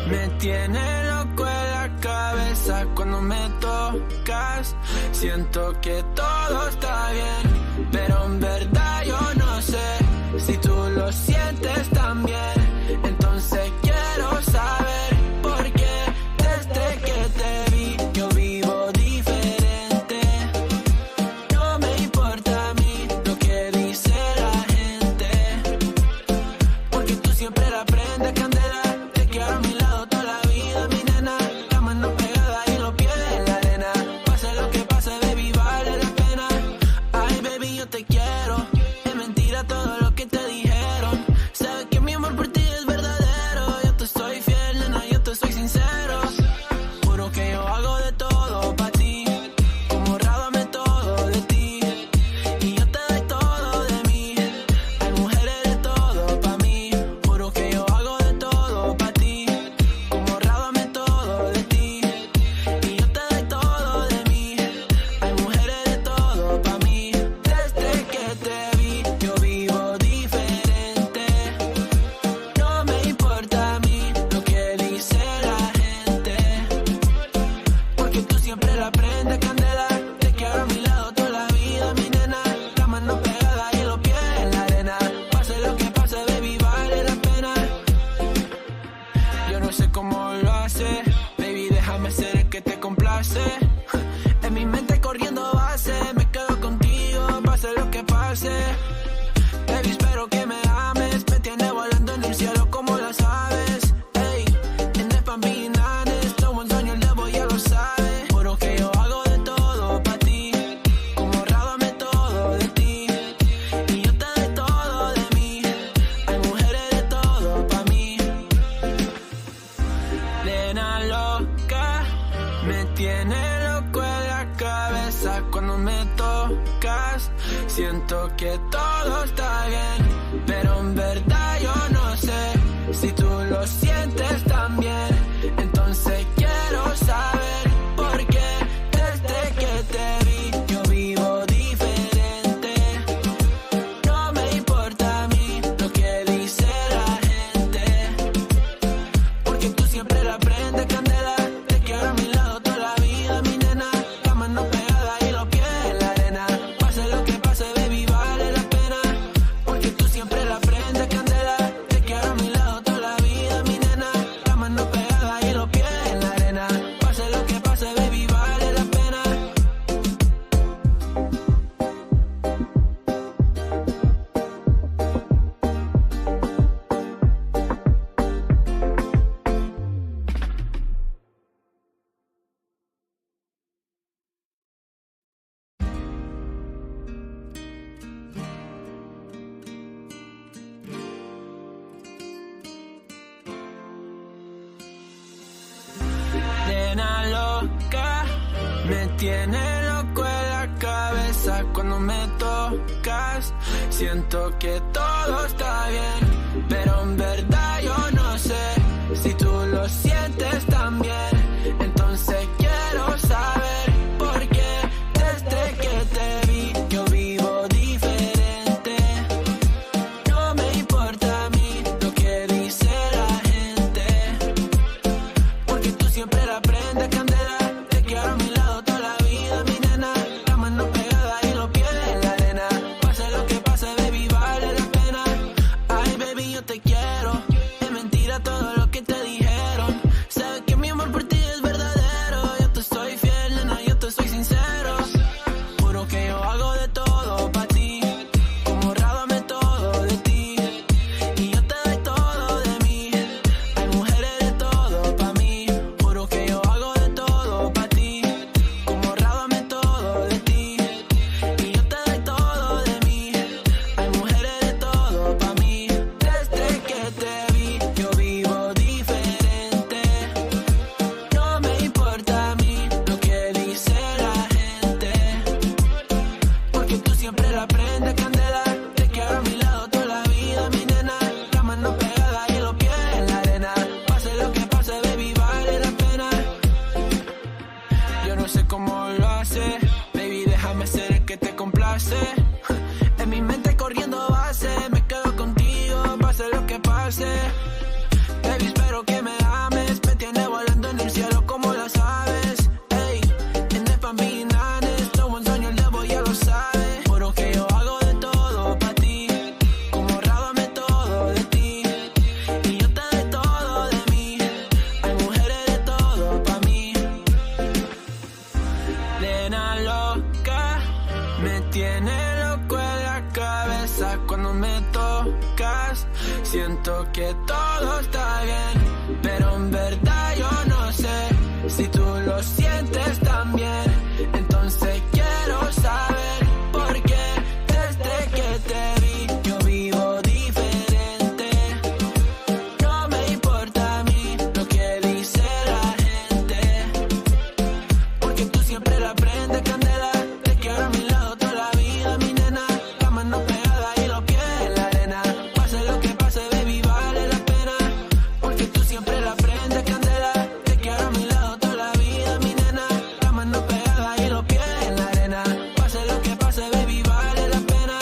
Me tiene loco en la cabeza cuando me tocas. Siento que todo está bien, pero en verdad yo no sé si tú lo sientes también. Entonces quiero saber por qué desde que te vi yo vivo diferente. No me importa a mí lo que dice la gente, porque tú siempre la prendes candela. Te quiero a mi lado toda la vida, mi nena. La mano pegada y los pies en la arena. Pase lo que pase, baby, vale la pena. Ay, baby, yo te quiero. Es mentira todo lo que te dijeron. Sabes que mi amor por ti es verdadero. Yo te soy fiel, nena, yo te soy sincero. Juro que yo hago de todo pa' ti. Como rábame todo de ti. Y yo te doy todo de mí. Hay mujeres de todo pa' mí. Juro que yo hago de todo pa' ti. Como rábame todo de ti. Y yo te doy todo de mí. Hay mujeres de todo pa' mí. Desde que te vi yo vivo diferente. No me importa a mí lo que dice la gente, porque tú siempre la prendes candela. Te quiero a mi lado toda la vida, mi nena. La mano pegada y los pies en la arena. Pase lo que pase, baby, vale la pena. Yo no sé cómo lo hace, baby, déjame ser el que te complace. En mi mente corriendo base, me quedo contigo, pase lo que pase. Baby, espero que me ames, me tiene volando en el cielo como las aves. Ey, en el Pambinanes, todo un sueño el debo ya lo sabe. Juro que yo hago de todo pa' ti, como rábame todo de ti. Y yo te doy todo de mí, hay mujeres de todo pa' mí. Nena loca, me tiene loco en la cabeza cuando me tocas. Siento que todo está bien, pero en verdad yo no sé si tú lo sientes también. Entonces quiero saber por qué desde que te vi yo vivo diferente. No me importa a mí lo que dice la gente, porque tú siempre la prendes candela. Te quiero a mi lado toda la vida, mi nena. La mano pegada y los pies en la arena. Pase lo que pase, baby, vale la pena, porque tú siempre la prendes candela. Te quiero a mi lado toda la vida, mi nena. La mano pegada y los pies en la arena. Pase lo que pase, baby, vale la pena. Nena loca, me tiene loco en la cabeza cuando me tocas. Siento que todo está bien, pero en verdad yo no sé si tú lo sientes también. Entonces quiero saber por qué desde que te vi yo vivo diferente. No me importa a mí lo que dice la gente, porque tú siempre la prendes candela. Te quiero a mi lado toda la vida, mi nena. La mano pegada y los pies en la arena. Pase lo que pase, baby, vale la pena. Ay, baby, yo te quiero. Es mentira todo lo que te dijeron. Sabes que mi amor por ti es verdadero. Yo te soy fiel, nena, yo te soy sincero. Juro que yo hago de todo pa' ti, como rábame todo de ti. Y yo te doy todo de mí. Hay mujeres de todo pa' mí. Juro que yo hago de todo pa' ti, como rábame todo de ti. Y yo te doy todo de mí. Hay mujeres de todo pa' mí. Desde que te vi yo vivo diferente. No me importa a mí lo que dice la gente, porque tú siempre la prendes candela. Te quiero a mi lado toda la vida, mi nena. La mano pegada y los pies en la arena. Pase lo que pase, baby, vale la pena. Yo no sé cómo lo hace, baby, déjame ser el que te complace. En mi mente corriendo base, me quedo contigo, pase lo que pase. Baby, espero que me ames, tiene loco en la cabeza cuando me tocas. Siento que todo está bien, pero en verdad yo no sé si tú lo sientes también. Entonces quiero saber por qué desde que te vi yo vivo diferente. No me importa a mí lo que dice la gente, porque tú siempre la prendes candela. Te quiero a mi lado toda la vida, mi nena. La mano pegada y los pies en la arena. Pase lo que pase, baby, vale la pena, porque tú siempre la prendes candela. Te quiero a mi lado toda la vida, mi nena. La mano pegada y los pies en la arena. Pase lo que pase, baby, vale la pena.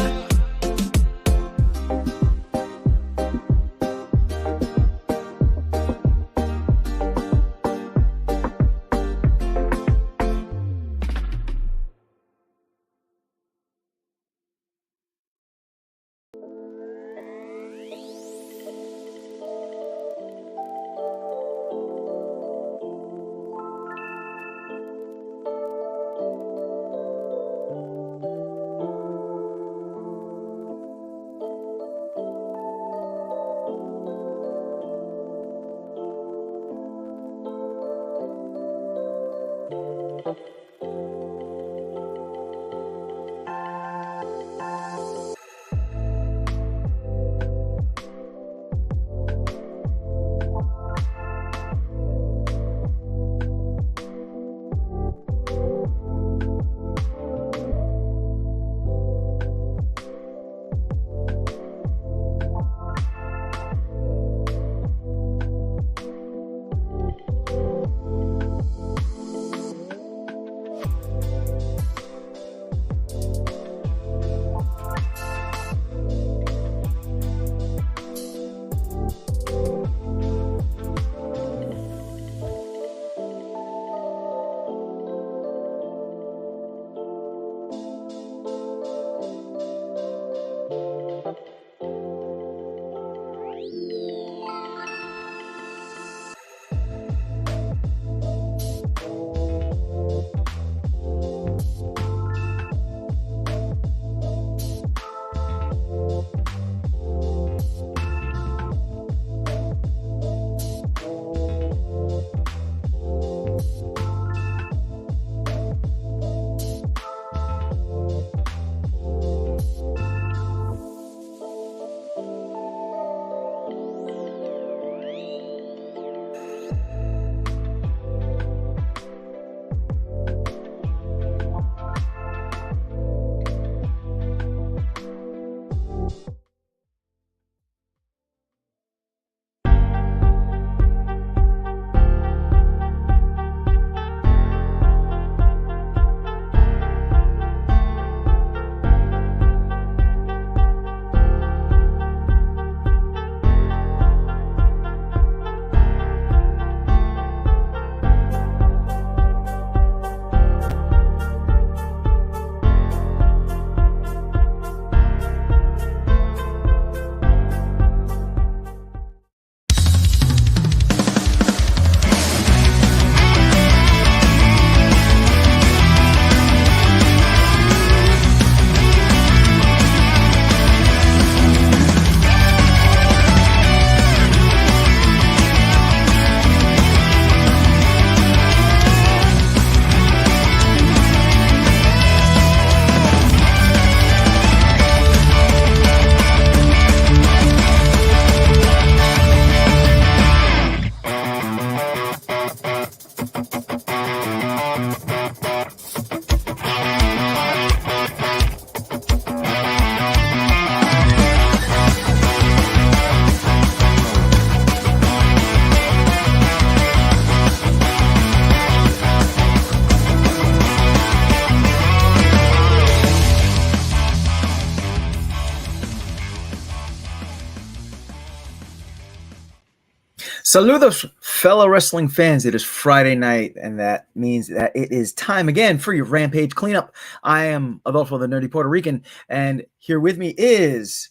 Saludos, fellow wrestling fans. It is Friday night, and that means that it is time again for your Rampage cleanup. I am Adolfo, the nerdy Puerto Rican, and here with me is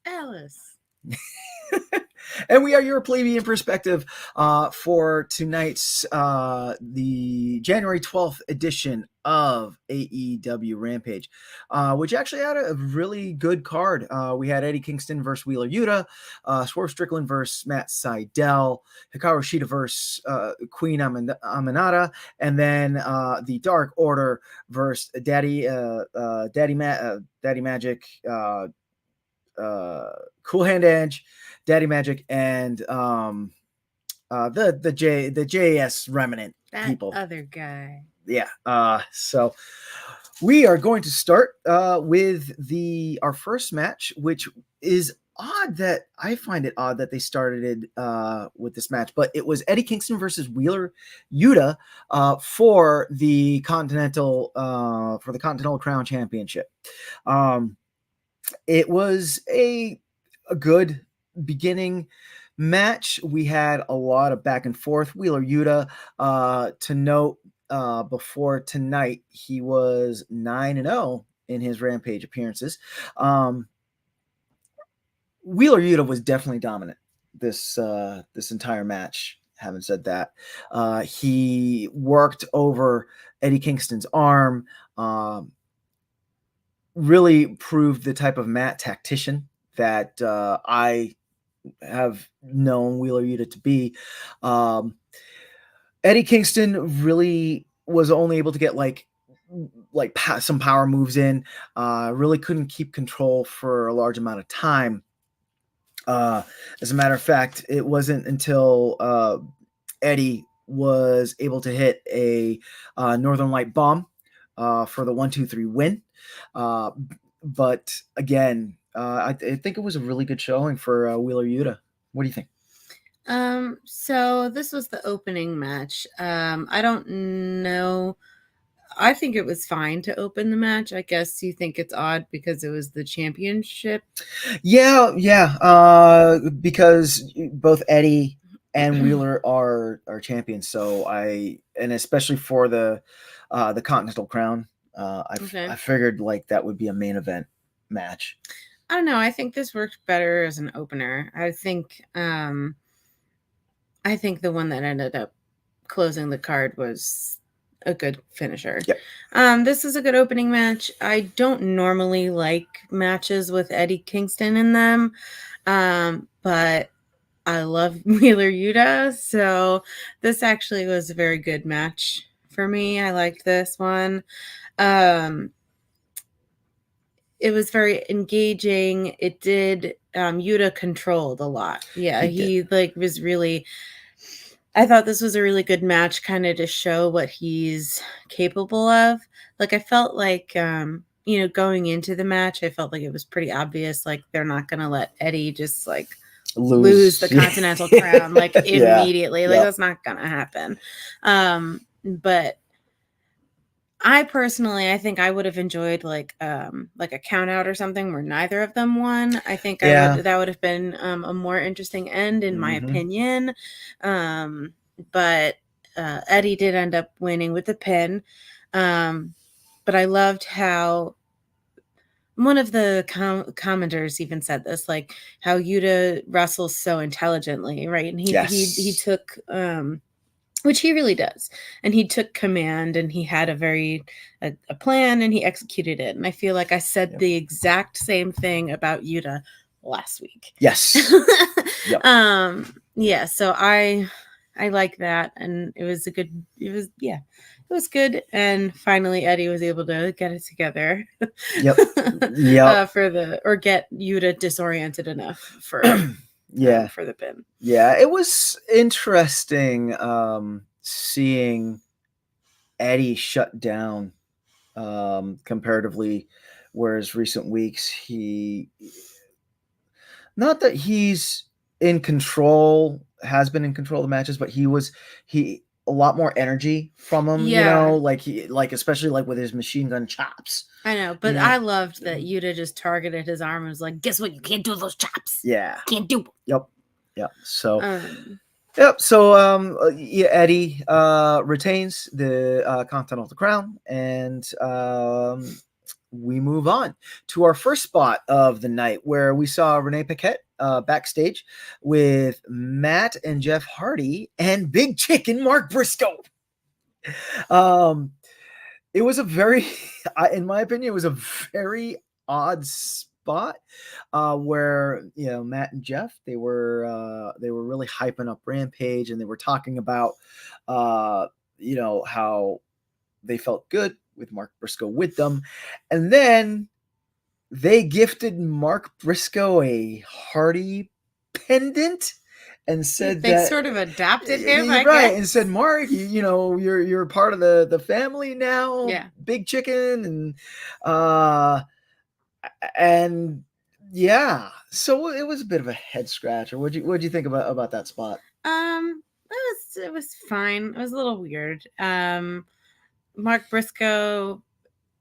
Alice. And we are your plebeian perspective for tonight's the January 12th edition of AEW Rampage, which actually had a really good card. We had Eddie Kingston versus Wheeler Yuta, Swerve Strickland versus Matt Sydal, Hikaru Shida versus Queen Aminata, and then the Dark Order versus Daddy Magic, Cool Hand Edge, Daddy Magic, and the JS Remnant that people. Other guy. Yeah. So we are going to start with our first match, which is odd that I find it odd that they started with this match, but it was Eddie Kingston versus Wheeler Yuta for the Continental Crown Championship. It was a good beginning match. We had a lot of back and forth. Wheeler Yuta, to note, before tonight, he was 9-0 in his Rampage appearances. Wheeler Yuta was definitely dominant this entire match. Having said that, he worked over Eddie Kingston's arm, really proved the type of mat tactician that I have known Wheeler Yuta to be. Eddie Kingston really was only able to get some power moves in. Really couldn't keep control for a large amount of time. As a matter of fact, it wasn't until Eddie was able to hit a Northern Light bomb for the 1-2-3 win. But again, I think it was a really good showing for Wheeler Yuta. What do you think? So this was the opening match. I don't know. I think it was fine to open the match. I guess you think it's odd because it was the championship. Yeah. Because both Eddie and Wheeler are champions. So and especially for the Continental Crown, I figured that would be a main event match. I don't know. I think this worked better as an opener. I think the one that ended up closing the card was a good finisher. Yep. This is a good opening match. I don't normally like matches with Eddie Kingston in them, but I love Wheeler Yuta, so this actually was a very good match for me. I liked this one. It was very engaging. It did. Yuta controlled a lot. Yeah, he was really. I thought this was a really good match, kind of to show what he's capable of. I felt like, going into the match, I felt like it was pretty obvious. They're not going to let Eddie just lose the Continental Crown immediately. Yeah. That's not going to happen. But I personally, I think I would have enjoyed like a count out or something where neither of them won. I think that would have been a more interesting end in my opinion. But Eddie did end up winning with the pin. But I loved how one of the commenters even said this, how Yuta wrestles so intelligently, right? And he took which he really does. And he took command and he had a plan and he executed it. And I feel like I said the exact same thing about Yuta last week. Yes. Yep. Yeah. So I like that. And it was good. And finally Eddie was able to get it together. Yep. Get Yuta disoriented enough for for the pin. Yeah, it was interesting seeing Eddie shut down comparatively, whereas recent weeks not that he's in control, has been in control of the matches, but he a lot more energy from him, especially with his machine gun chops. I know, but I loved that Yuta just targeted his arm and was like, guess what? You can't do those chops. Yeah. Can't do them. Yep. So, So, Eddie retains the Continental Crown, and we move on to our first spot of the night, where we saw Renee Paquette backstage with Matt and Jeff Hardy and Big Chicken Mark Briscoe. It was a very, in my opinion, it was a very odd spot where Matt and Jeff they were really hyping up Rampage, and they were talking about how they felt good with Mark Briscoe with them, and then they gifted Mark Briscoe a Hardy pendant and said they that sort of adopted him, right, guess. and said, Mark, you're part of the family now, Yeah. Big Chicken, and yeah, so it was a bit of a head scratcher. What'd you think about that spot? It was fine. It was a little weird. Mark Briscoe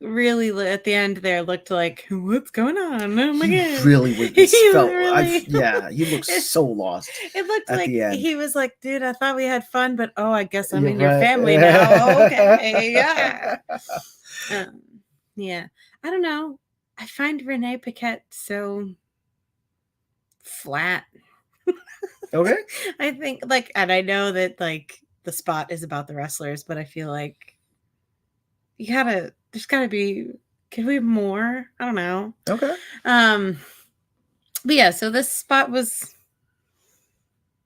really at the end there looked like, what's going on? Oh my god! Really was. He looked It- so lost. It looked at like the end. he was like, dude, I thought we had fun, but I guess I'm You're in your right. family now. Okay, yeah. Yeah. I don't know. I find Renee Paquette so flat. Okay. I think and I know that the spot is about the wrestlers, but I feel like there's gotta be, can we have more? I don't know. Okay. But yeah, so this spot was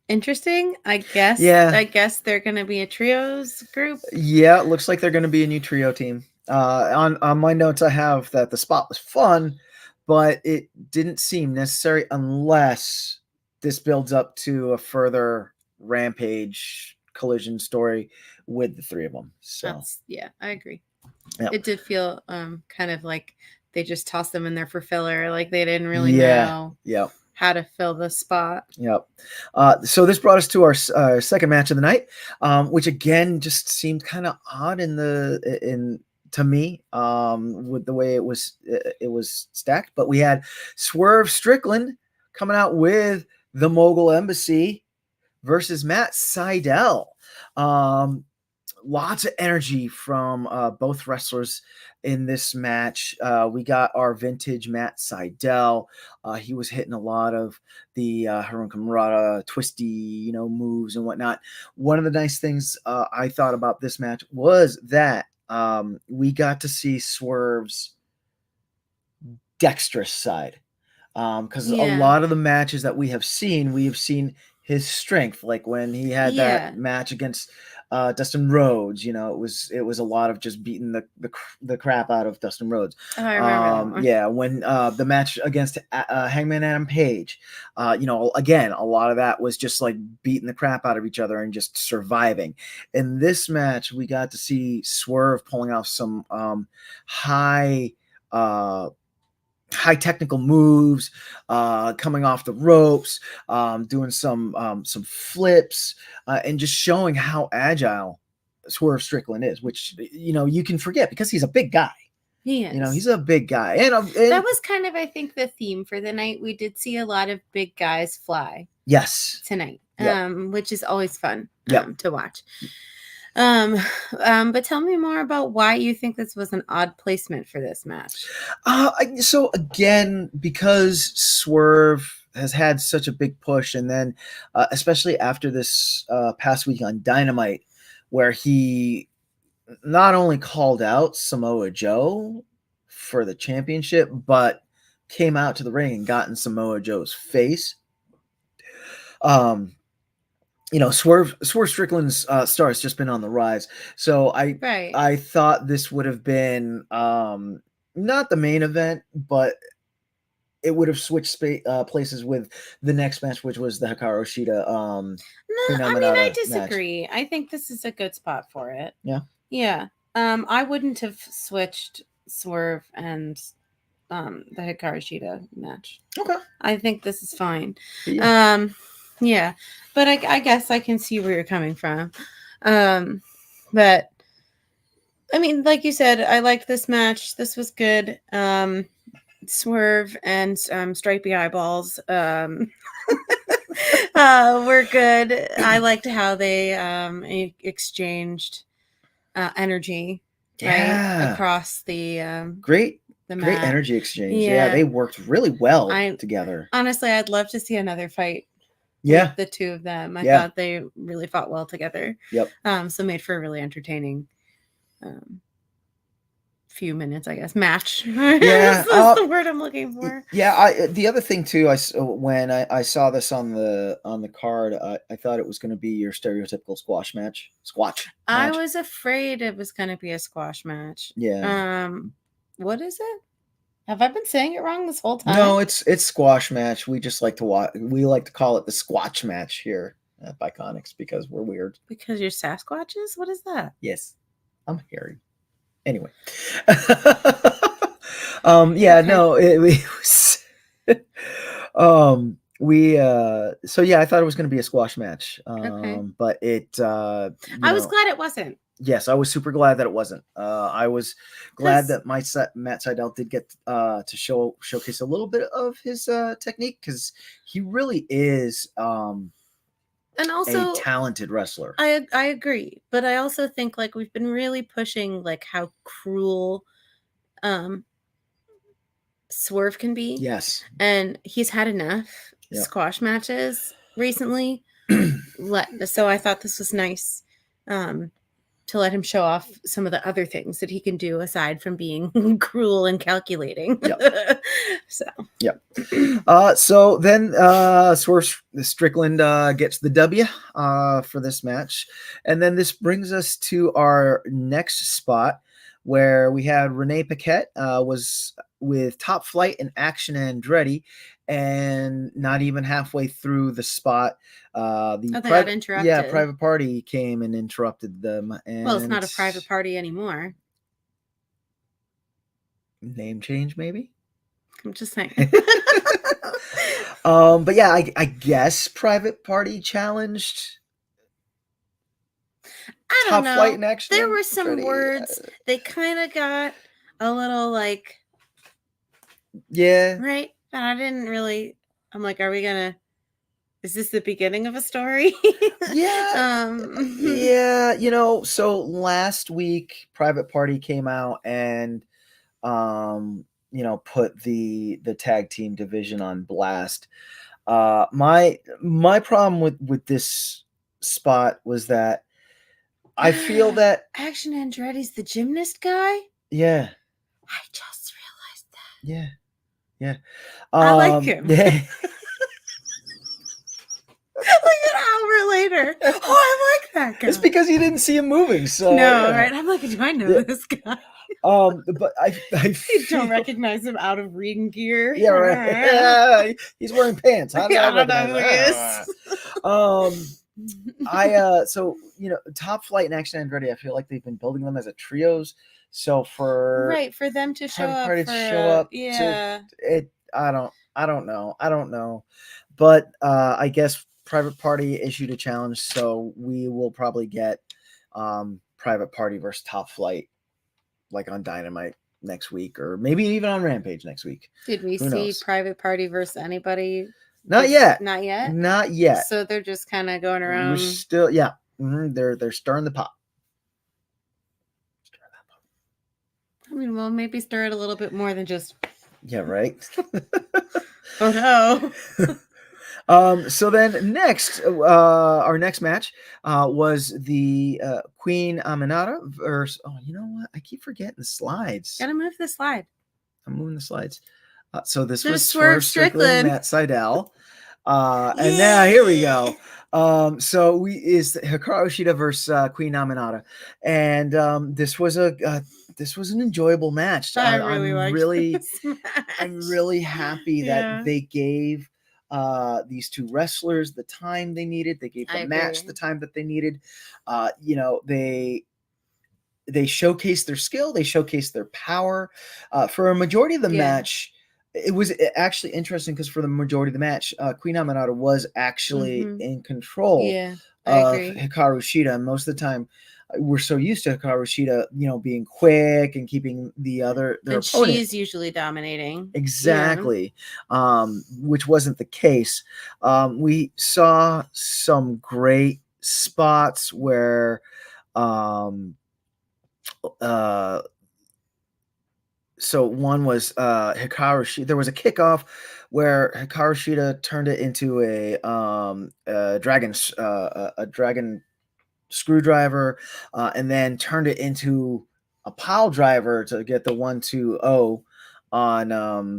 interesting, I guess. Yeah. I guess they're gonna be a trios group. Yeah, it looks like they're going to be a new trio team. On my notes, I have that the spot was fun, but it didn't seem necessary unless this builds up to a further Rampage collision story with the three of them. So I agree. Yep. It did feel kind of like they just tossed them in there for filler, like they didn't really know how to fill the spot. Yep. So this brought us to our second match of the night, which again just seemed kind of odd to me with the way it was stacked. But we had Swerve Strickland coming out with the Mogul Embassy versus Matt Sydal. Lots of energy from both wrestlers in this match. We got our vintage Matt Sydal. He was hitting a lot of the Harun Kamrata twisty, moves and whatnot. One of the nice things I thought about this match was that we got to see Swerve's dexterous side. Because a lot of the matches that we have seen his strength, like when he had that match against Dustin Rhodes. It was a lot of just beating the crap out of Dustin Rhodes. Oh, I remember that one. When the match against Hangman Adam Page, again, a lot of that was just like beating the crap out of each other and just surviving. In this match, we got to see Swerve pulling off some high technical moves, coming off the ropes, doing some flips, and just showing how agile Swerve Strickland is, which you can forget because he's a big guy. He is. He's a big guy, and that was kind of, I think, the theme for the night. We did see a lot of big guys fly. Yes, tonight, yep. Which is always fun to watch. But tell me more about why you think this was an odd placement for this match. So again, because Swerve has had such a big push, and then especially after this past week on Dynamite, where he not only called out Samoa Joe for the championship, but came out to the ring and got in Samoa Joe's face. Swerve Strickland's star has just been on the rise. So I thought this would have been not the main event, but it would have switched places with the next match, which was the Hikaru Shida. I disagree. Match. I think this is a good spot for it. Yeah. Yeah. I wouldn't have switched Swerve and the Hikaru Shida match. Okay. I think this is fine. Yeah. Yeah, but I guess I can see where you're coming from. But I mean, like you said, I liked this match. This was good. Swerve and stripy eyeballs were good. I liked how they exchanged energy across the great energy exchange. Yeah, they worked really well together. Honestly, I'd love to see another fight. Yeah, the two of them. I thought they really fought well together. Yep. So made for a really entertaining few minutes, I guess. Match. Yeah, That's the word I'm looking for. Yeah, the other thing too, when I saw this on the card, I thought it was going to be your stereotypical squash match. I was afraid it was going to be a squash match. Yeah. What is it? Have I been saying it wrong this whole time? No, it's squash match. We just like to watch. We like to call it the squatch match here at Biconics because we're weird. Because you're Sasquatches? What is that? Yes, I'm hairy. Anyway. Yeah, okay. No, it was so yeah, I thought it was going to be a squash match. Okay. But it I was glad it wasn't. Yes, I was super glad that it wasn't. I was glad that Matt Sydal did get to showcase a little bit of his technique, because he really is and also a talented wrestler. I agree, but I also think like we've been really pushing like how cruel Swerve can be. Yes, and he's had enough squash matches recently. So I thought this was nice. To let him show off some of the other things that he can do aside from being cruel and calculating. Yep. So so then Swerve Strickland gets the W for this match. And then this brings us to our next spot, where we had Renee Paquette was with Top Flight and Action Andretti, and not even halfway through the spot, they got interrupted. Yeah, Private Party came and interrupted them. And well, it's not a private party anymore. Name change, maybe? I'm just saying. But yeah, I guess Private Party challenged I don't know. Flight and Action. There were some words. They kind of got a little like, yeah, right. And I didn't really. I'm like, are we gonna? Is this the beginning of a story? Yeah. Yeah. So last week, Private Party came out and, put the tag team division on blast. My problem with this spot was that I feel that Action Andretti's the gymnast guy. Yeah. I just realized that. Yeah. Yeah. I like him. Yeah. Like an hour later. Oh, I like that guy. It's because you didn't see him moving. So no, right? I'm like, do I know this guy? But I you don't recognize him out of ring gear. Yeah, right. Yeah, he's wearing pants. How did I recognize him? So Top Flight and Action Andretti, I feel like they've been building them as a trios. So for them to show up, yeah. I don't know. But I guess Private Party issued a challenge, so we will probably get Private Party versus Top Flight like on Dynamite next week, or maybe even on Rampage next week. Did we see Private Party versus anybody? Not yet. Not yet. Not yet. So they're just kind of going around. We're still, yeah. Mm-hmm. They're stirring the pot. I mean, well, maybe stir it a little bit more than just. Yeah, right. Oh no. So then next, our next match was the Queen Aminata versus. Oh, you know what? I keep forgetting the slides. Gotta move the slide. I'm moving the slides. So this was Swerve Strickland, Matt Sydal. And now here we go. So is Hikaru Shida versus Queen Aminata, and this was an enjoyable match. I'm really happy that they gave these two wrestlers the time they needed. They gave the match the time that they needed. They showcased their skill. They showcased their power. For a majority of the match, it was actually interesting because for the majority of the match, Queen Aminata was actually in control of Hikaru Shida. And most of the time, we're so used to Hikaru Shida, being quick and keeping their opponent. She's usually dominating. Exactly, which wasn't the case. We saw some great spots where so one was Hikaru Shida. There was a kickoff where Hikaru Shida turned it into a dragon screwdriver, and then turned it into pile driver to get the 1-2-0 on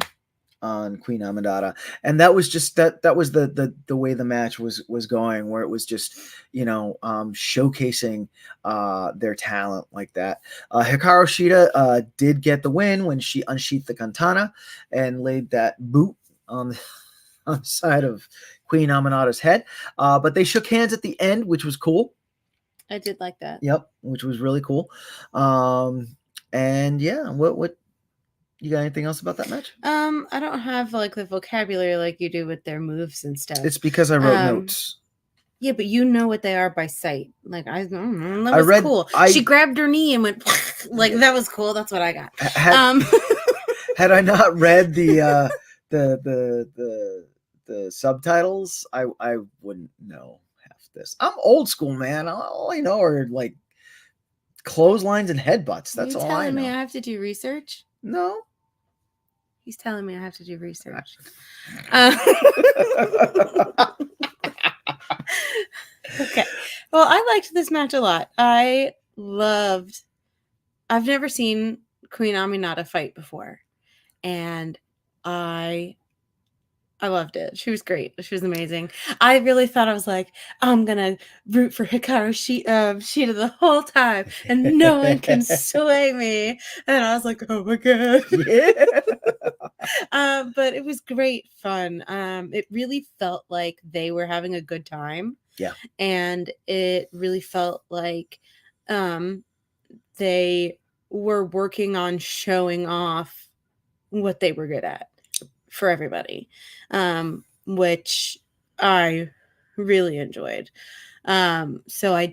Queen Amidala, and that was just that was the way the match was going, where it was just showcasing their talent like that. Hikaru Shida did get the win when she unsheathed the katana and laid that boot on the side of Queen Aminata's head, but they shook hands at the end, which was cool. I did like that. Yep, which was really cool. And yeah, what you got anything else about that match? I don't have like the vocabulary like you do with their moves and stuff. It's because I wrote notes. Yeah, but you know what they are by sight. Like I don't know, that was cool. She grabbed her knee and went like that was cool. That's what I got. Had I not read the subtitles, I wouldn't know half this. I'm old school, man. All I know are like clotheslines and headbutts. That's all I know. Telling me I have to do research? No. He's telling me I have to do research. Okay. Well, I liked this match a lot. I've never seen Queen Aminata fight before. And I loved it. She was great. She was amazing. I really thought I was like, I'm going to root for Hikaru Shida the whole time and no one can sway me. And I was like, oh my God. Yeah. But it was great fun. It really felt like they were having a good time. Yeah. And it really felt like they were working on showing off what they were good at for everybody, which I really enjoyed. So I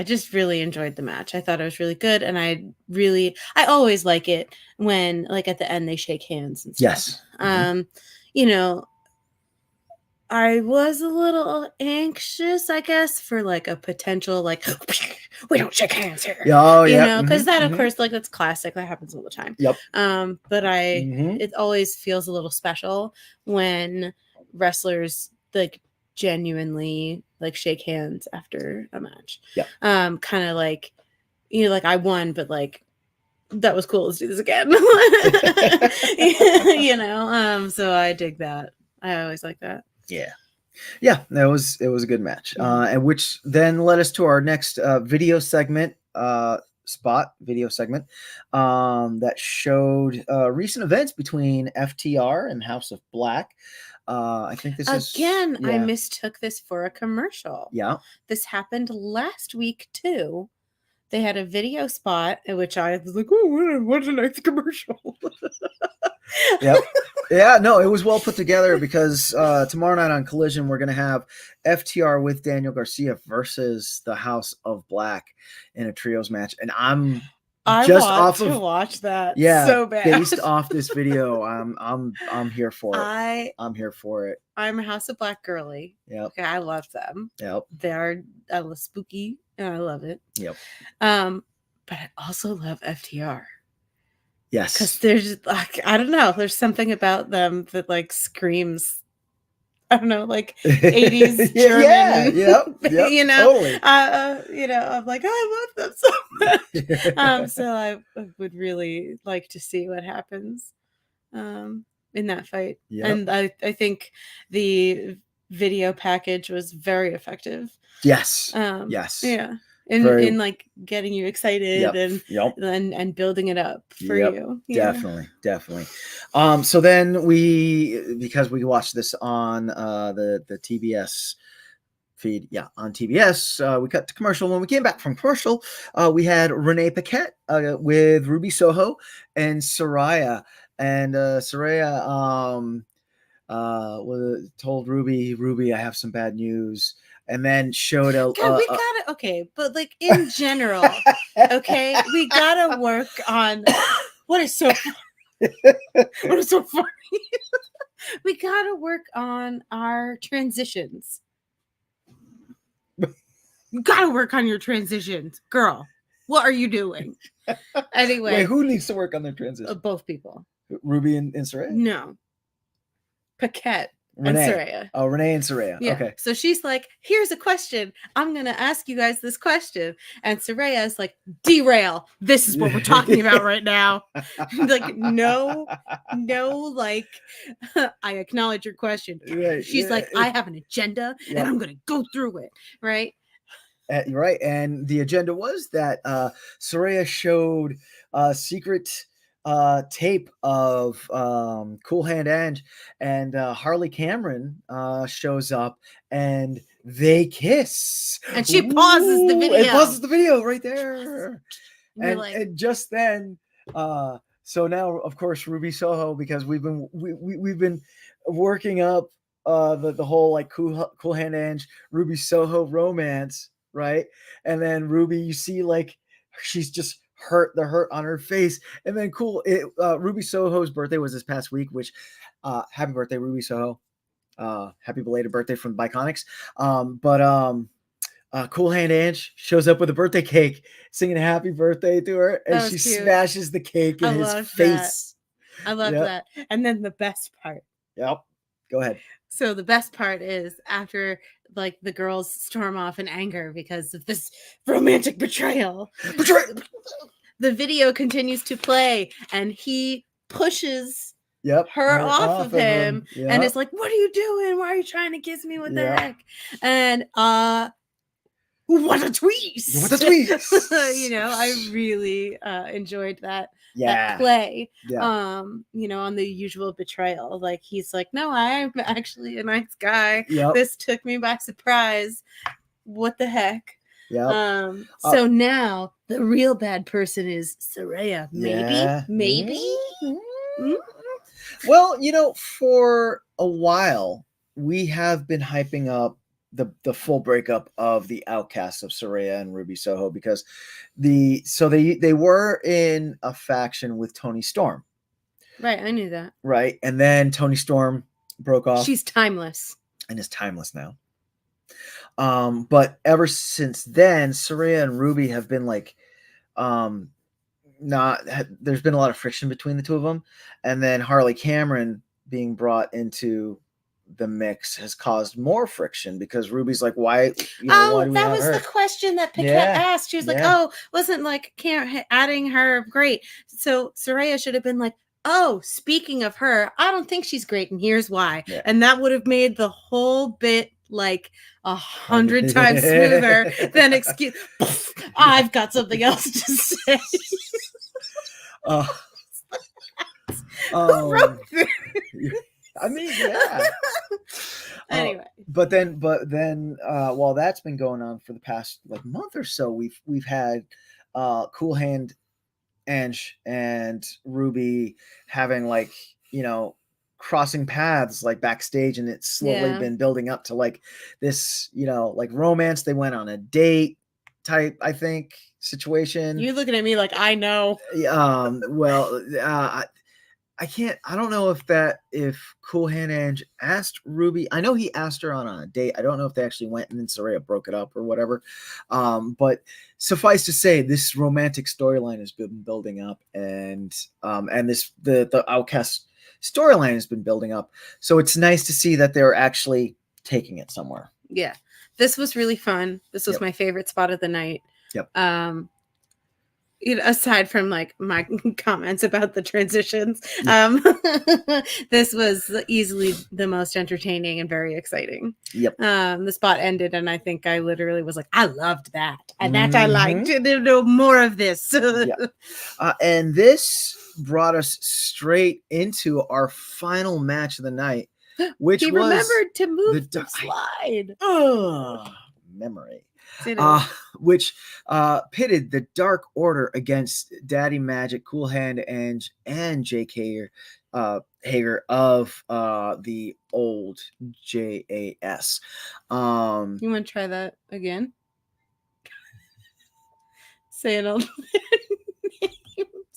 just really enjoyed the match. I thought it was really good, and I always like it when, like, at the end they shake hands and stuff. Yes. Mm-hmm. I was a little anxious, I guess, for like a potential, like, we don't shake hands here. Oh, yeah. Because that, of course, like, that's classic. That happens all the time. Yep. But it always feels a little special when wrestlers like genuinely like shake hands after a match. Yeah. Kind of like, like I won, but like that was cool. Let's do this again. So I dig that. I always like that. Yeah. It was a good match. And which then led us to our next video segment that showed recent events between FTR and House of Black. I think this I mistook this for a commercial. Yeah. This happened last week too. They had a video spot in which I was like, oh, what a nice commercial. Yep. Yeah, no, it was well put together because tomorrow night on Collision, we're going to have FTR with Daniel Garcia versus the House of Black in a trios match. And I want to watch that so bad. Based off this video, I'm here for it. I'm here for it. I'm a House of Black girly. Yep. Okay, I love them. Yep. They're spooky and I love it. Yep. But I also love FTR. Yes. Because there's like, I don't know, there's something about them that like screams, I don't know, like 80s German. Yep. Totally. I'm like, I love them so much. So I would really like to see what happens in that fight. Yep. And I think the video package was very effective. Yes. Yes. Yeah. In like getting you excited and building it up for you. Yeah. Definitely. So then because we watched this on the TBS feed, on TBS, we cut to commercial. When we came back from commercial, we had Renee Paquette with Ruby Soho and Saraya. And Saraya told Ruby, I have some bad news. And then showed a. God, we gotta but like in general, we gotta work on what is so funny. We gotta work on our transitions. You gotta work on your transitions, girl. What are you doing? Anyway, wait, who needs to work on their transitions? Both people. Ruby and Saraya? No, Paquette. Renee. and Saraya. Oh, Renee and Saraya. Yeah. Okay. So she's like, here's a question. I'm going to ask you guys this question. And Saraya is like, derail. This is what we're talking about right now. Like, no, like, I acknowledge your question. Right, She's like, I have an agenda and I'm going to go through it. Right. Right. And the agenda was that Saraya showed secret tape of Cool Hand Ange, and Harley Cameron shows up and they kiss. And she pauses the video. It pauses the video right there. And, and just then, so now of course Ruby Soho, because we've been working up the whole like Cool Hand Ange Ruby Soho romance, right? And then Ruby, you see like she's just hurt, the hurt on her face, and then Ruby Soho's birthday was this past week, which happy birthday Ruby Soho, happy belated birthday from Biconics. Cool Hand Ange shows up with a birthday cake, singing happy birthday to her, and she smashes the cake in his face. I love that. And then the best part. Yep. Go ahead. So the best part is after like the girls storm off in anger because of this romantic betrayal. The video continues to play and he pushes her off of him. And it's like, what are you doing? Why are you trying to kiss me? What the heck? And what a twist! What a twist! I really enjoyed that play. Yeah. On the usual betrayal. Like he's like, no, I'm actually a nice guy. Yep. This took me by surprise. What the heck? Yeah. So now the real bad person is Saraya. Maybe. Mm-hmm. Well, for a while we have been hyping up the full breakup of the outcasts of Saraya and Ruby Soho, because they were in a faction with Toni Storm. Right, I knew that. Right, and then Toni Storm broke off. She's timeless. And is timeless now. But ever since then, Saraya and Ruby have been like, there's been a lot of friction between the two of them, and then Harley Cameron being brought into the mix has caused more friction, because Ruby's like, why do we that was the question that Paquette asked. She was like, wasn't like adding her great? So Saraya should have been like, speaking of her, I don't think she's great, and here's why. And that would have made the whole bit like 100 times smoother than excuse. I've got something else to say. Who wrote this? I mean, yeah. Anyway, but then, while that's been going on for the past like month or so, we've had Cool Hand Ange and Ruby having like crossing paths like backstage, and it's slowly been building up to like this like romance. They went on a date type, I think, situation. You looking at me like I know. I don't know if Cool Hand Ange asked Ruby. I know he asked her on a date. I don't know if they actually went and then Saraya broke it up or whatever. But suffice to say, this romantic storyline has been building up, and the Outcast storyline has been building up. So it's nice to see that they're actually taking it somewhere. Yeah. This was really fun. This was my favorite spot of the night. Yep. Aside from like my comments about the transitions, this was easily the most entertaining and very exciting. Yep. The spot ended, and I think I literally was like, I loved that, and that I liked. No more of this. And this brought us straight into our final match of the night, which he was remembered to move the slide. Memory. Which pitted the Dark Order against Daddy Magic, Cool Hand Ange, and Jake Hager of the old JAS. You want to try that again? Say it all.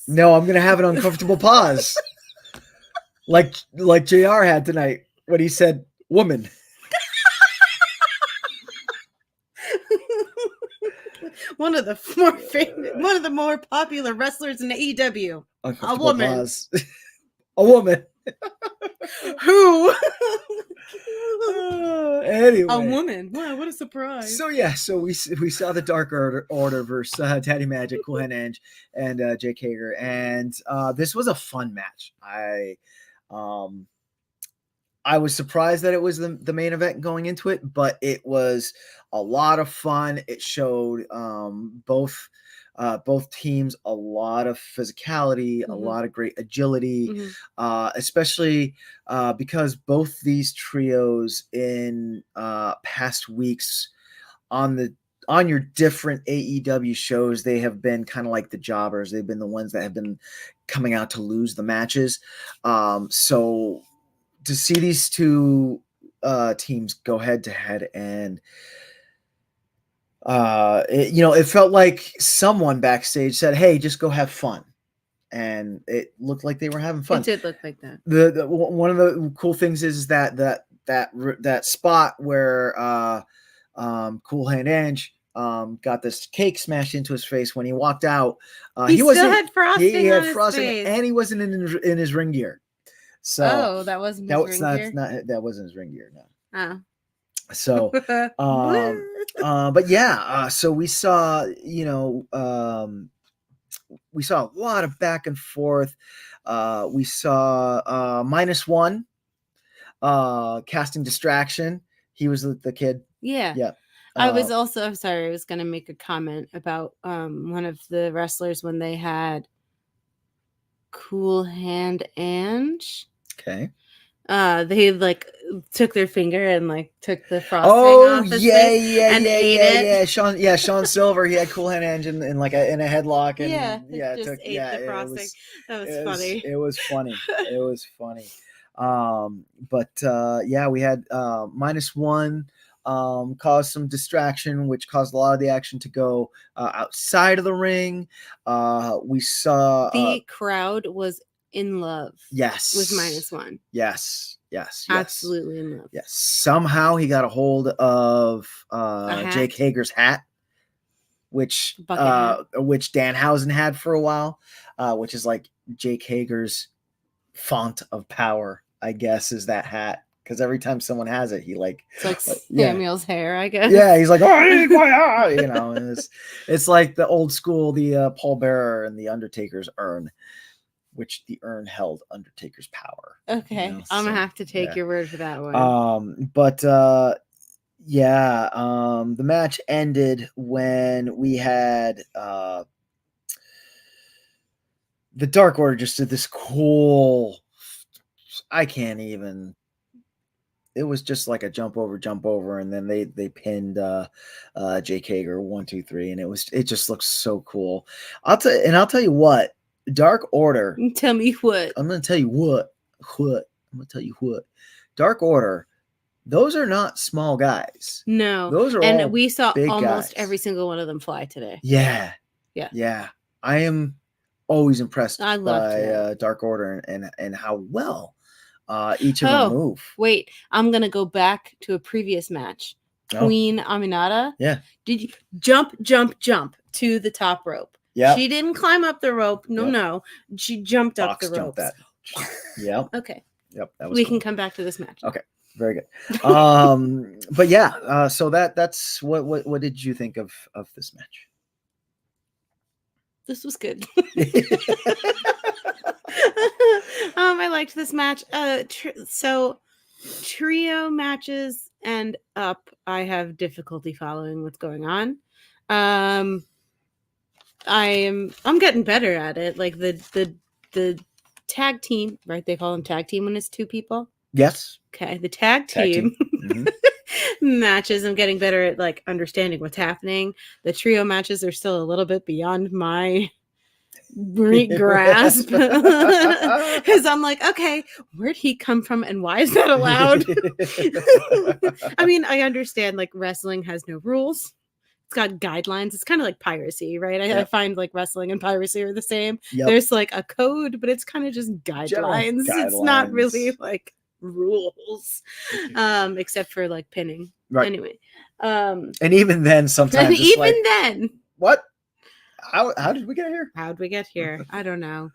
No, I'm gonna have an uncomfortable pause, like JR had tonight when he said "woman." One of the more popular wrestlers in AEW. A woman. A woman. Who Anyway, a woman. Wow, what a surprise. So we saw the Dark Order versus Daddy Magic, Cool Hand Edge, and Jake Hager, and this was a fun match. I was surprised that it was the main event going into it, but it was a lot of fun. It showed both teams a lot of physicality, a lot of great agility, especially because both these trios in past weeks on your different AEW shows, they have been kind of like the jobbers. They've been the ones that have been coming out to lose the matches. So to see these two teams go head to head, and it felt like someone backstage said, "Hey, just go have fun," and it looked like they were having fun. It did look like that. The one of the cool things is that spot where Cool Hand Edge got this cake smashed into his face when he walked out. He still had frosting. He had frosting, face. And he wasn't in his ring gear. So that wasn't his ring gear. That wasn't his ring gear. No. Oh. So, but yeah. So we saw, we saw a lot of back and forth. We saw -1 casting distraction. He was the kid. Yeah. Yeah. I'm sorry, I was going to make a comment about one of the wrestlers when they had Cool Hand Ange. Okay. They took their finger and took the frosting off his face and ate it. Sean Silver, he had Cool Hand Ange in a headlock and ate the frosting. That was funny. It was funny. It was funny. We had -1 caused some distraction, which caused a lot of the action to go outside of the ring. We saw the crowd was in love. Yes. With -1. Yes. Absolutely in love. Yes. Somehow he got a hold of Jake Hager's hat, which Danhausen had for a while, which is like Jake Hager's font of power, I guess, is that hat. Because every time someone has it, he it's like Samuel's hair, I guess. Yeah, he's like, oh, and it's like the old school, the Paul Bearer and the Undertaker's urn, which the urn held Undertaker's power. Okay, I'm gonna have to take your word for that one. The match ended when we had the Dark Order just did this cool. I can't even. It was just like a jump over, and then they pinned Jake Hager 1, 2, 3, and it just looks so cool. I'll tell you what, Dark Order. Tell me what. I'm gonna tell you what. I'm gonna tell you what. Dark Order. Those are not small guys. No, those are and we saw guys. almost every single one of them fly today. Yeah. I am always impressed by Dark Order and how well. Each of them move. Wait, I'm gonna go back to a previous match. Queen Aminata. Yeah. Did you jump to the top rope? Yeah. She didn't climb up the rope. No. She jumped up the rope. Yeah. Okay. Yep. That was we can come back to this match. Okay. Very good. But yeah. So that's what did you think of this match? This was good. I liked this match. So trio matches and up, I have difficulty following what's going on. I'm getting better at it. Like the tag team, right? They call them tag team when it's 2 people. Yes. Okay. The tag team. Mm-hmm. Matches, I'm getting better at understanding what's happening. The trio matches are still a little bit beyond my grasp, because I'm like, okay, where'd he come from and why is that allowed? I mean, I understand wrestling has no rules. It's got guidelines. It's kind of like piracy, right? I find wrestling and piracy are the same. Yep. There's a code, but it's kind of just guidelines. It's not really rules, except for pinning. Right. Anyway, and even then, sometimes then, what? How did we get here? How'd we get here? I don't know.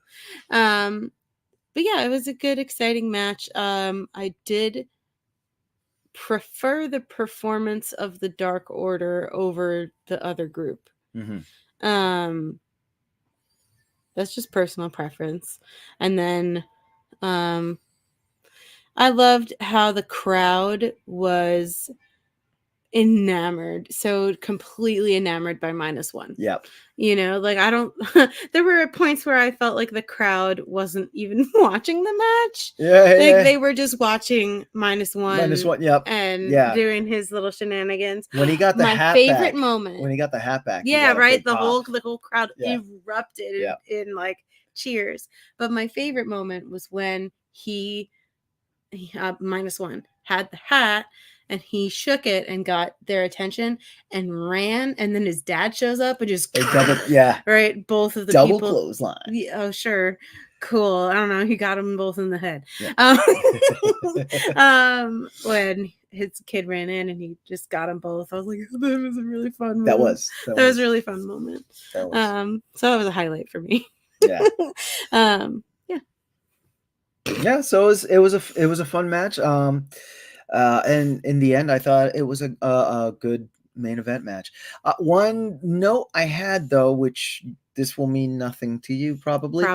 But yeah, it was a good, exciting match. I did prefer the performance of the Dark Order over the other group. Mm-hmm. That's just personal preference. And then I loved how the crowd was so completely enamored by -1. Yep. You know, like I don't there were points where I felt like the crowd wasn't even watching the match. Yeah. They were just watching -1. -1, yep. And Yeah. doing his little shenanigans. When he got the hat favorite back, moment. When he got the hat back. Yeah, right. The pop. whole crowd Yeah. erupted Yeah. in like cheers. But my favorite moment was when he -1 had the hat and he shook it and got their attention and ran, and then his dad shows up and just right, both of the double people clothesline. Yeah, oh sure, cool. I don't know, he got them both in the head. Yeah. When his kid ran in and he just got them both, I was like, that was a really fun moment. That was a really fun moment. So it was a highlight for me. Yeah. Yeah, so it was a fun match. And in the end, I thought it was a good main event match. One note I had though, which this will mean nothing to you probably.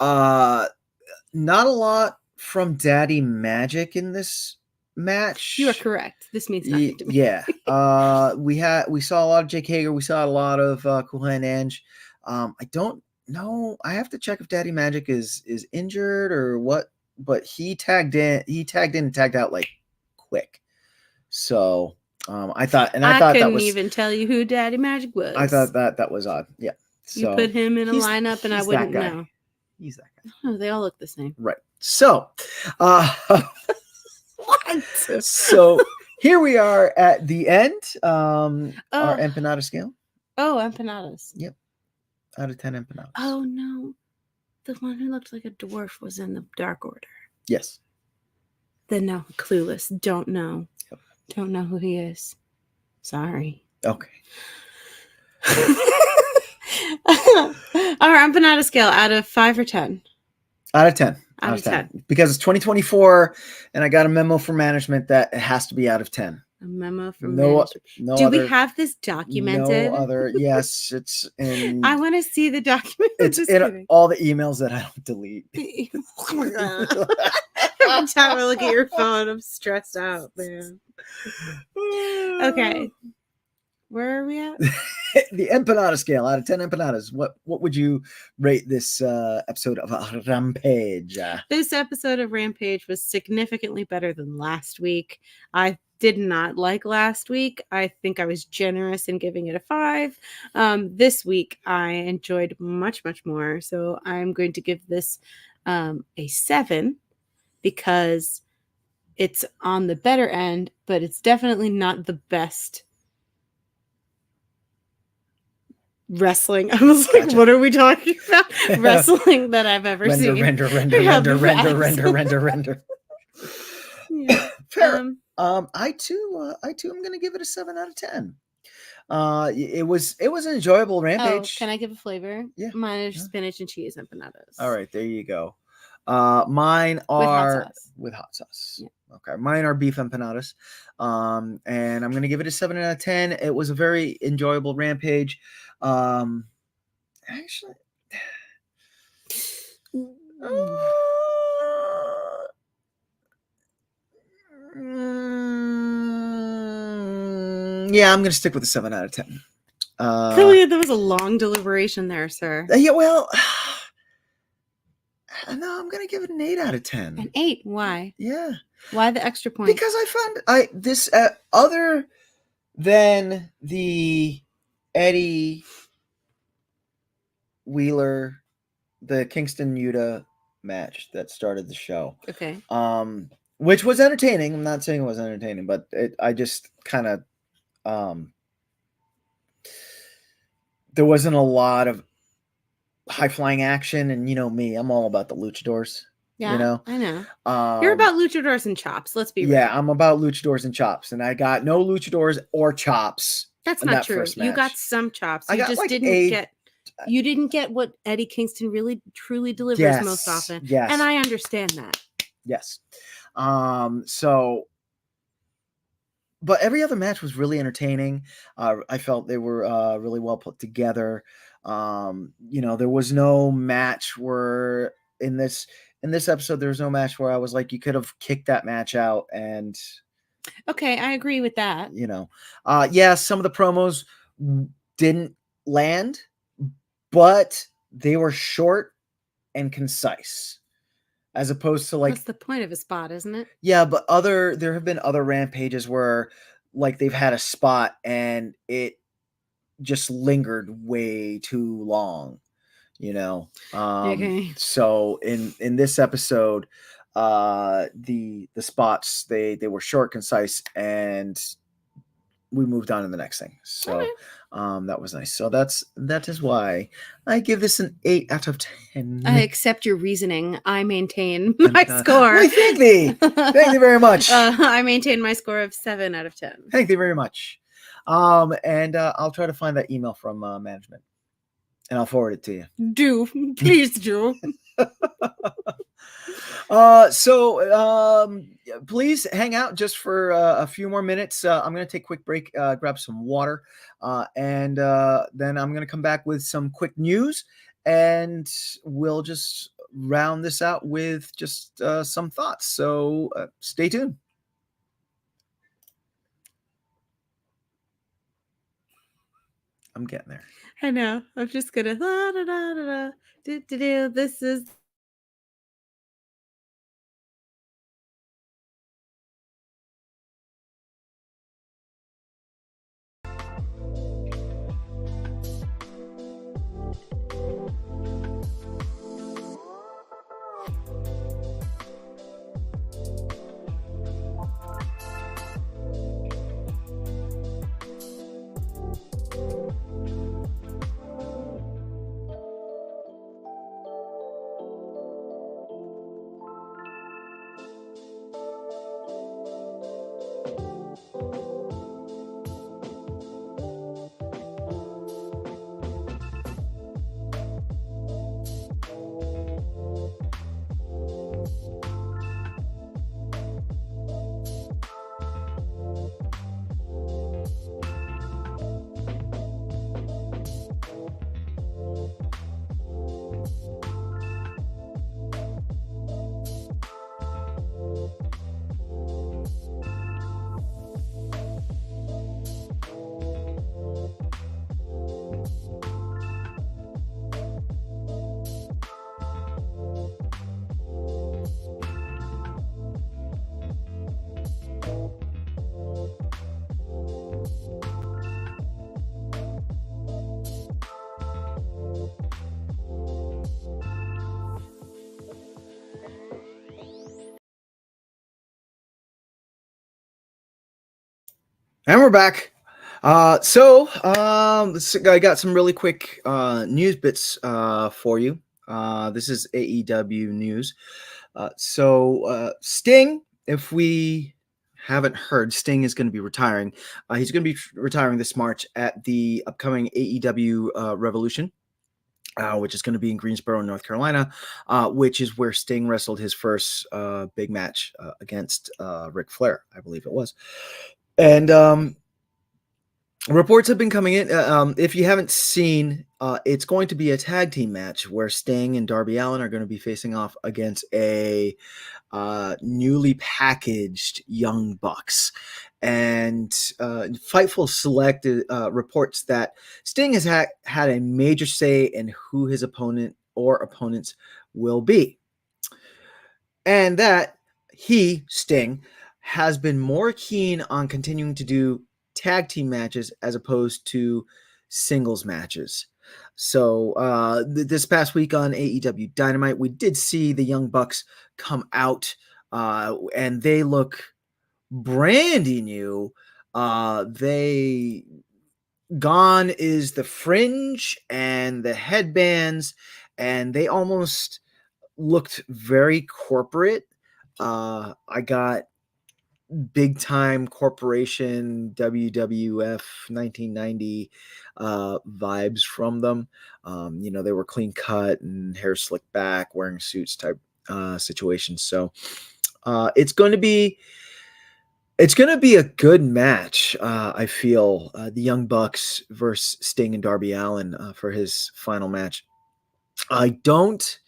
Not a lot from Daddy Magic in this match. You are correct. This means nothing to me. Yeah. We saw a lot of Jake Hager. We saw a lot of Cool Hand Ange. I don't know. I have to check if Daddy Magic is injured or what. But he tagged in and tagged out like quick. So I thought couldn't even tell you who Daddy Magic was. I thought that was odd. Yeah. So you put him in a lineup and I wouldn't know. He's that guy. Oh, they all look the same. Right. So what? So here we are at the end. Our empanada scale. Oh, empanadas. Yep. Out of 10 empanadas. Oh no. The one who looked like a dwarf was in the Dark Order. Yes. Then no, clueless. Don't know. Yep. Don't know who he is. Sorry. Okay. Our empanada scale out of 5 or 10? Out of 10. Out of 10. Because it's 2024 and I got a memo from management that it has to be out of 10. A memo from management. Do we have this documented? No other. Yes, it's in. I want to see the document. It's in all the emails that I don't delete. Oh my God. Every time I look at your phone, I'm stressed out, man. Okay. Where are we at? The empanada scale out of 10 empanadas. What would you rate this episode of Rampage? This episode of Rampage was significantly better than last week. I did not like last week. I think I was generous in giving it a 5. This week I enjoyed much more. So I'm going to give this a 7 because it's on the better end, but it's definitely not the best wrestling. I was like, what are we talking about? Wrestling that I've ever seen. Render. Yeah. I too am gonna give it a 7 out of 10. It was an enjoyable Rampage. Oh, can I give a flavor? Yeah. Mine is spinach and cheese empanadas. All right, there you go. Mine are with hot sauce. Yeah. Okay, mine are beef empanadas. And I'm gonna give it a 7 out of 10. It was a very enjoyable Rampage. Actually. Yeah, I'm gonna stick with a 7 out of 10. There was a long deliberation there, sir. Yeah, well, no, I'm gonna give it an 8 out of 10. An 8? Why? Yeah. Why the extra point? Because I found this other than the Eddie Wheeler, the Kingston Yuta match that started the show. Okay. Which was entertaining. I'm not saying it was entertaining, but I just kind of there wasn't a lot of high flying action, and you know me, I'm all about the luchadors. Yeah, you know, I know. You're about luchadors and chops. Let's be real. Yeah, I'm about luchadors and chops, and I got no luchadors or chops. That's not true. You got some chops. You just didn't get what Eddie Kingston really truly delivers most often. Yes, and I understand that. Yes. So but every other match was really entertaining. I felt they were really well put together. There was no match where in this episode there was no match where I was like, you could have kicked that match out. And okay, I agree with that. Some of the promos didn't land, but they were short and concise, as opposed to like, that's the point of a spot, isn't it? Yeah, but there have been other rampages where like they've had a spot and it just lingered way too long, Okay. So in this episode, the spots, they were short, concise, and we moved on to the next thing. So Okay. That was nice. So that is why I give this an 8 out of 10. I accept your reasoning. I maintain my score. Why, thank you very much. I maintain my score of 7 out of 10. Thank you very much. And I'll try to find that email from management, and I'll forward it to you. Please do. Please hang out just for a few more minutes. I'm going to take a quick break, grab some water, and then I'm going to come back with some quick news, and we'll just round this out with just some thoughts. So stay tuned. I'm getting there. I know. I'm just gonna This is And we're back. I got some really quick news bits for you. This is AEW news. Sting, if we haven't heard, Sting is going to be retiring. He's going to be retiring this March at the upcoming AEW Revolution, which is going to be in Greensboro, North Carolina, which is where Sting wrestled his first big match against Ric Flair, I believe it was. And reports have been coming in. If you haven't seen, it's going to be a tag team match where Sting and Darby Allin are going to be facing off against a newly packaged Young Bucks. And Fightful Select reports that Sting has had a major say in who his opponent or opponents will be. And that he, Sting, has been more keen on continuing to do tag team matches as opposed to singles matches. So this past week on AEW Dynamite, we did see the Young Bucks come out, and they look brandy new. They gone is the fringe and the headbands, and they almost looked very corporate. I got big time corporation WWF 1990 vibes from them. They were clean cut and hair slicked back, wearing suits type situations. So it's going to be It's going to be a good match. I feel the Young Bucks versus Sting and Darby Allin for his final match. I don't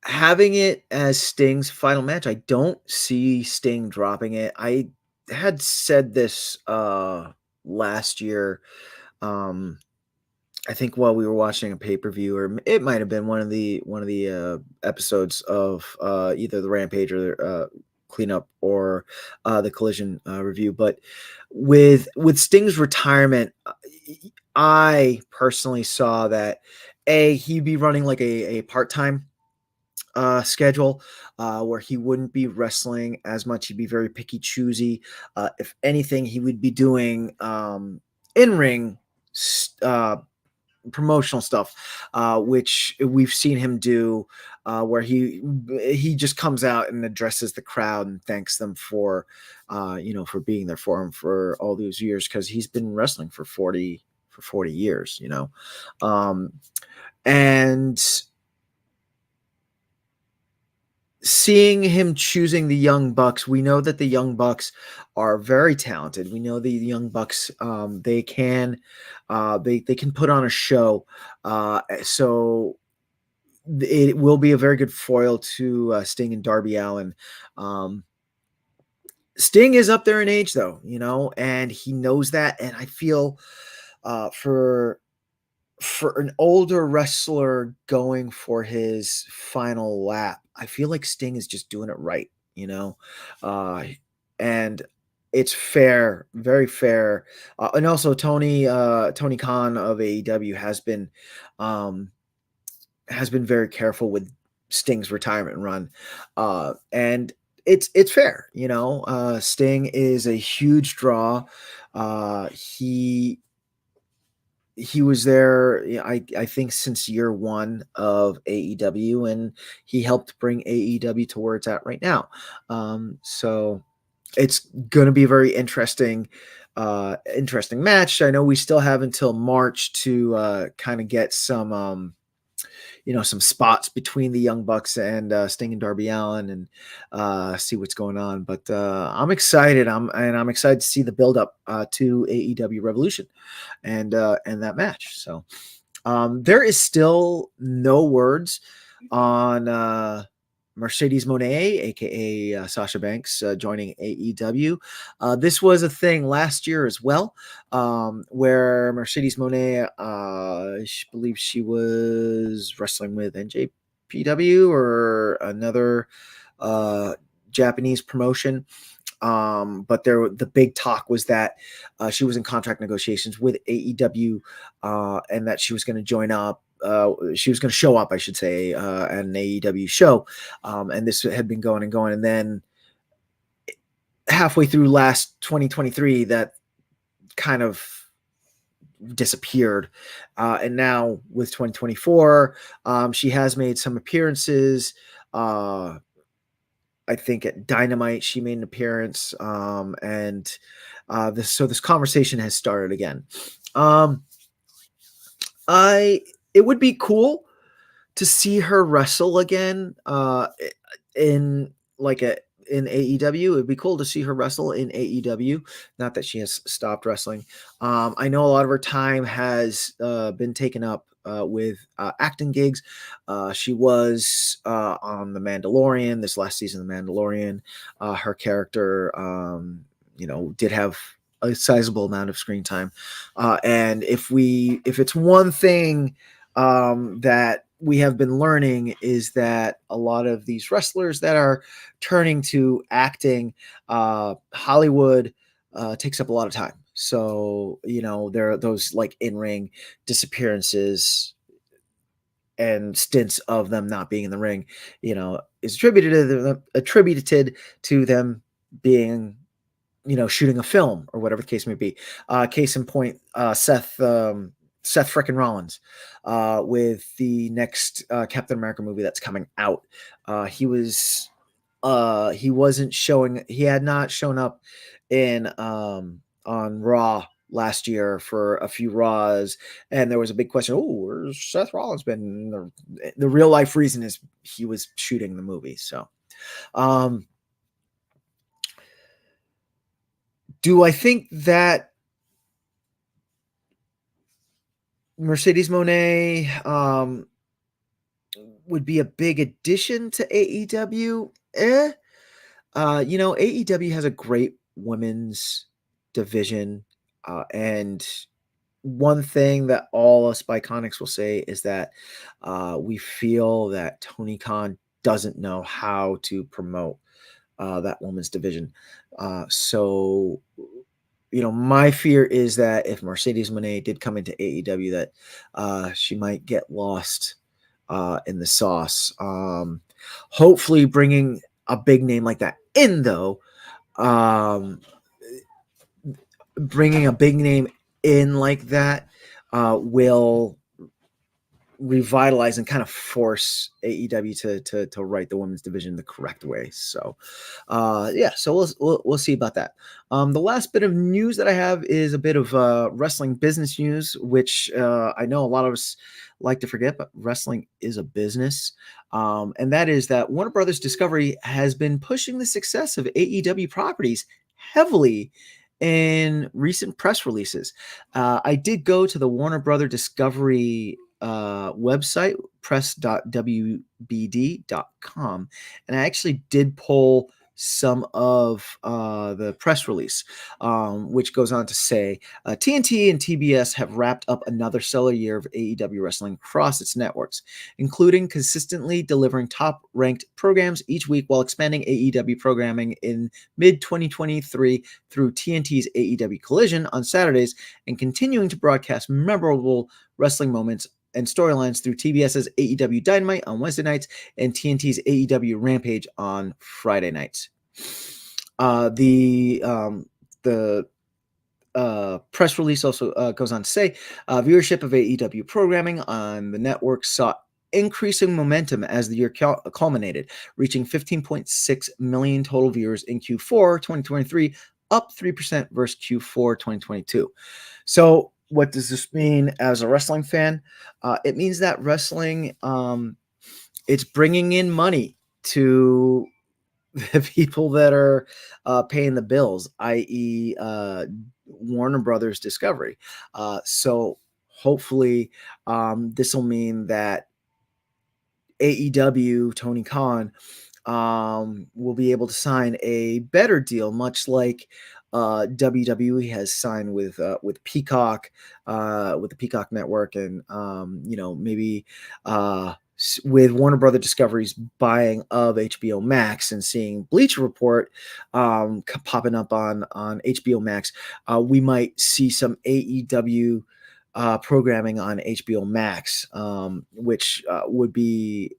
having it as Sting's final match. I don't see Sting dropping it. I had said this last year. I think while we were watching a pay-per-view, or it might have been one of the episodes of either the Rampage or cleanup or the Collision review. But with Sting's retirement, I personally saw that he'd be running like a part-time schedule where he wouldn't be wrestling as much. He'd be very picky, choosy. If anything, he would be doing in-ring promotional stuff, which we've seen him do, where he just comes out and addresses the crowd and thanks them for for being there for him for all those years, because he's been wrestling for 40 years, and seeing him choosing the Young Bucks, we know that the Young Bucks are very talented. We know the Young Bucks, they can put on a show. So it will be a very good foil to Sting and Darby Allin. Sting is up there in age, though, and he knows that. And I feel for an older wrestler going for his final lap, I feel like Sting is just doing it right, and it's fair, very fair. And also Tony Khan of AEW has been very careful with Sting's retirement run, and it's fair, Sting is a huge draw. He was there, I think, since year one of AEW, and he helped bring AEW to where it's at right now. So it's going to be a very interesting match. I know we still have until March to kind of get some some spots between the Young Bucks and Sting and Darby Allin, and see what's going on. But I'm excited. I'm excited to see the build up to AEW Revolution and that match. So there is still no words on Mercedes Moné, aka Sasha Banks, joining AEW. This was a thing last year as well, where Mercedes Moné, I believe she was wrestling with NJPW or another Japanese promotion. But the big talk was that she was in contract negotiations with AEW, and that she was going to join up. She was going to show up, I should say, at an AEW show. And this had been going and going. And then halfway through last 2023, that kind of disappeared. And now with 2024, she has made some appearances. I think at Dynamite, she made an appearance. And this conversation has started again. It would be cool to see her wrestle again in AEW. It would be cool to see her wrestle in AEW. Not that she has stopped wrestling. I know a lot of her time has been taken up with acting gigs. She was on The Mandalorian, this last season of The Mandalorian. Her character, did have a sizable amount of screen time. And if it's one thing that we have been learning, is that a lot of these wrestlers that are turning to acting, Hollywood takes up a lot of time. So, there are those like in-ring disappearances and stints of them not being in the ring, is attributed to them being, shooting a film or whatever the case may be. Case in point, Seth frickin' Rollins, with the next Captain America movie that's coming out. He had not shown up on Raw last year for a few Raws, and there was a big question, where's Seth Rollins been? The real life reason is he was shooting the movie. So Do I think that Mercedes Moné would be a big addition to AEW? AEW has a great women's division, and one thing that all us Biconics will say is that we feel that Tony Khan doesn't know how to promote that women's division. So, my fear is that if Mercedes Moné did come into AEW, that she might get lost in the sauce. Hopefully, bringing a big name like that in, though, bringing a big name in like that will revitalize and kind of force AEW to write the women's division the correct way. So, so we'll see about that. The last bit of news that I have is a bit of wrestling business news, which I know a lot of us like to forget, but wrestling is a business. And that is that Warner Brothers Discovery has been pushing the success of AEW properties heavily in recent press releases. I did go to the Warner Brother Discovery website, press.wbd.com, and I actually did pull some of the press release, which goes on to say TNT and TBS have wrapped up another stellar year of AEW wrestling across its networks, including consistently delivering top-ranked programs each week while expanding AEW programming in mid-2023 through TNT's AEW Collision on Saturdays and continuing to broadcast memorable wrestling moments and storylines through TBS's AEW Dynamite on Wednesday nights and TNT's AEW Rampage on Friday nights. The press release also goes on to say viewership of AEW programming on the network saw increasing momentum as the year culminated, reaching 15.6 million total viewers in Q4 2023, up 3% versus Q4 2022. So what does this mean as a wrestling fan? It means that wrestling, it's bringing in money to the people that are paying the bills, i.e. Warner Brothers Discovery. So hopefully this will mean that AEW, Tony Khan, will be able to sign a better deal, much like WWE has signed with Peacock, with the Peacock Network, and maybe with Warner Brother Discovery's buying of HBO Max and seeing Bleacher Report popping up on HBO Max, we might see some AEW programming on HBO Max, which would be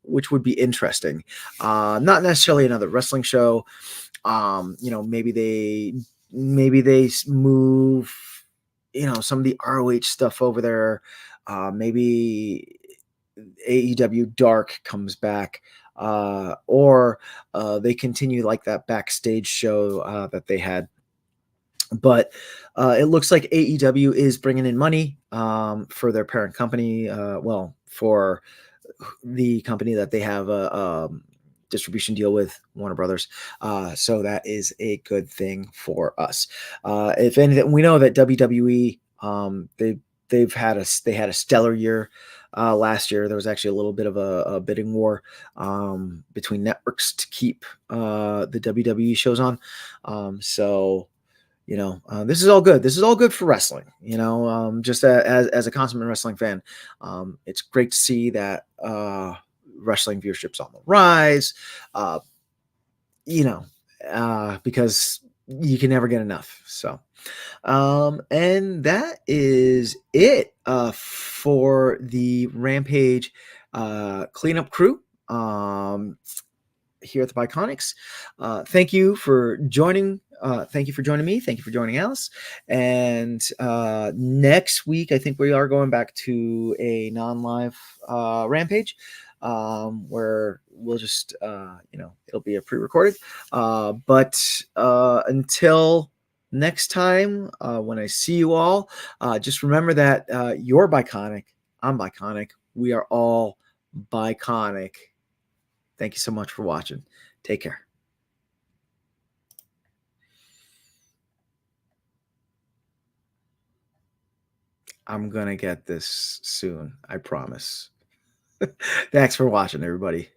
interesting. Not necessarily another wrestling show. Maybe they move some of the ROH stuff over there. Maybe AEW Dark comes back, or they continue like that backstage show that they had. But it looks like AEW is bringing in money for their parent company. For the company that they have a distribution deal with, Warner Brothers. So that is a good thing for us. If anything, we know that WWE they had a stellar year. Last year, there was actually a little bit of a bidding war between networks to keep the WWE shows on. This is all good. This is all good for wrestling. Just as a consummate wrestling fan, it's great to see that wrestling viewership's on the rise. Because you can never get enough. So, and that is it for the Rampage cleanup crew. Here at the Biconics. Thank you for joining. Thank you for joining me. Thank you for joining Alice. And next week, I think we are going back to a non-live Rampage, where we'll just, it'll be a pre-recorded. But until next time, when I see you all, just remember that you're Biconic. I'm Biconic. We are all Biconic. Thank you so much for watching. Take care. I'm going to get this soon. I promise. Thanks for watching, everybody.